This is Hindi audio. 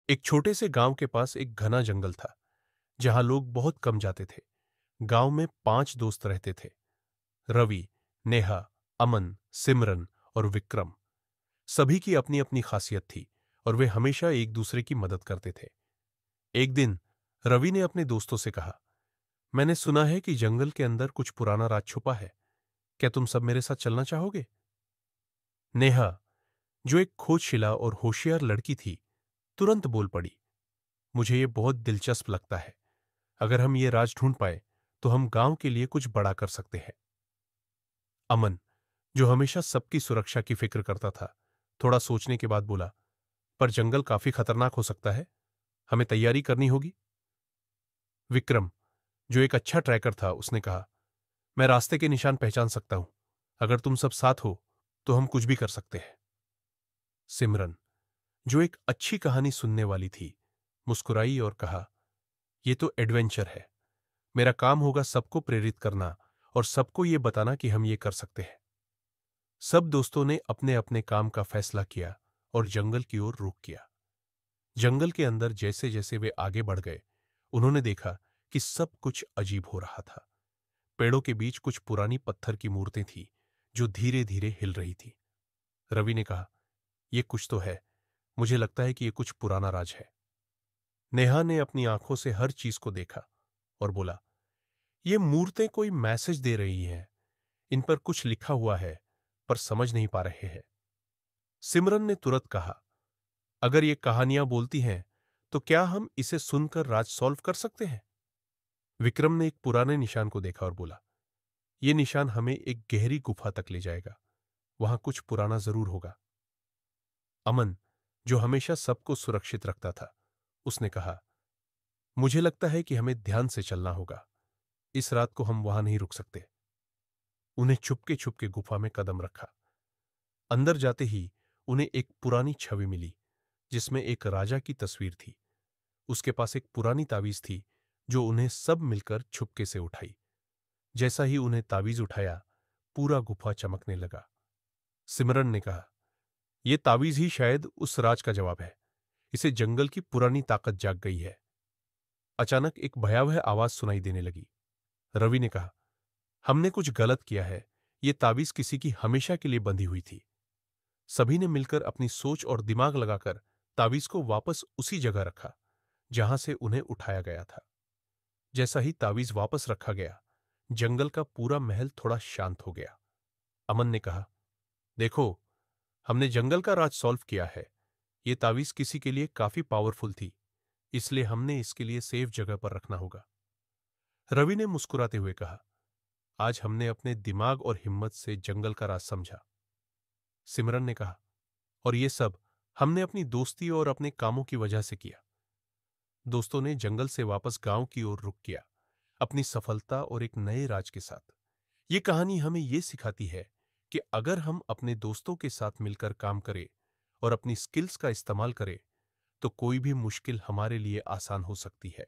एक छोटे से गांव के पास एक घना जंगल था जहां लोग बहुत कम जाते थे। गांव में 5 दोस्त रहते थे। रवि, नेहा, अमन, सिमरन और विक्रम। सभी की अपनी अपनी खासियत थी और वे हमेशा एक दूसरे की मदद करते थे। एक दिन रवि ने अपने दोस्तों से कहा, मैंने सुना है कि जंगल के अंदर कुछ पुराना राज छुपा है। क्या तुम सब मेरे साथ चलना चाहोगे? नेहा, जो एक खोजशिला और होशियार लड़की थी, तुरंत बोल पड़ी, मुझे ये बहुत दिलचस्प लगता है। अगर हम ये राज ढूंढ पाए तो हम गांव के लिए कुछ बड़ा कर सकते हैं। अमन, जो हमेशा सबकी सुरक्षा की फिक्र करता था, थोड़ा सोचने के बाद बोला, पर जंगल काफी खतरनाक हो सकता है, हमें तैयारी करनी होगी। विक्रम, जो एक अच्छा ट्रैकर था, उसने कहा, मैं रास्ते के निशान पहचान सकता हूं। अगर तुम सब साथ हो तो हम कुछ भी कर सकते हैं। सिमरन, जो एक अच्छी कहानी सुनने वाली थी, मुस्कुराई और कहा, यह तो एडवेंचर है। मेरा काम होगा सबको प्रेरित करना और सबको यह बताना कि हम ये कर सकते हैं। सब दोस्तों ने अपने अपने काम का फैसला किया और जंगल की ओर रुख किया। जंगल के अंदर जैसे जैसे वे आगे बढ़ गए, उन्होंने देखा कि सब कुछ अजीब हो रहा था। पेड़ों के बीच कुछ पुरानी पत्थर की मूर्तें थी जो धीरे धीरे हिल रही थी। रवि ने कहा, यह कुछ तो है, मुझे लगता है कि यह कुछ पुराना राज है। नेहा ने अपनी आंखों से हर चीज को देखा और बोला, ये मूर्तें कोई मैसेज दे रही हैं। इन पर कुछ लिखा हुआ है, पर समझ नहीं पा रहे हैं। सिमरन ने तुरंत कहा, अगर ये कहानियां बोलती हैं तो क्या हम इसे सुनकर राज सॉल्व कर सकते हैं? विक्रम ने एक पुराने निशान को देखा और बोला, यह निशान हमें एक गहरी गुफा तक ले जाएगा। वहां कुछ पुराना जरूर होगा। अमन, जो हमेशा सबको सुरक्षित रखता था, उसने कहा, मुझे लगता है कि हमें ध्यान से चलना होगा। इस रात को हम वहां नहीं रुक सकते। उन्हें छुपके छुपके गुफा में कदम रखा। अंदर जाते ही उन्हें एक पुरानी छवि मिली जिसमें एक राजा की तस्वीर थी। उसके पास एक पुरानी तावीज थी जो उन्हें सब मिलकर छुपके से उठाई। जैसा ही उन्हें तावीज उठाया, पूरा गुफा चमकने लगा। सिमरन ने कहा, यह तावीज ही शायद उस राज का जवाब है। इसे जंगल की पुरानी ताकत जाग गई है। अचानक एक भयावह आवाज सुनाई देने लगी। रवि ने कहा, हमने कुछ गलत किया है। यह तावीज किसी की हमेशा के लिए बंधी हुई थी। सभी ने मिलकर अपनी सोच और दिमाग लगाकर तावीज को वापस उसी जगह रखा जहां से उन्हें उठाया गया था। जैसा ही तावीज वापस रखा गया, जंगल का पूरा महल थोड़ा शांत हो गया। अमन ने कहा, देखो, हमने जंगल का राज सॉल्व किया है। यह तावीज किसी के लिए काफी पावरफुल थी, इसलिए हमने इसके लिए सेफ जगह पर रखना होगा। रवि ने मुस्कुराते हुए कहा, आज हमने अपने दिमाग और हिम्मत से जंगल का राज समझा। सिमरन ने कहा, और ये सब हमने अपनी दोस्ती और अपने कामों की वजह से किया। दोस्तों ने जंगल से वापस गांव की ओर रुख किया, अपनी सफलता और एक नए राज के साथ। ये कहानी हमें ये सिखाती है कि अगर हम अपने दोस्तों के साथ मिलकर काम करें और अपनी स्किल्स का इस्तेमाल करें, तो कोई भी मुश्किल हमारे लिए आसान हो सकती है।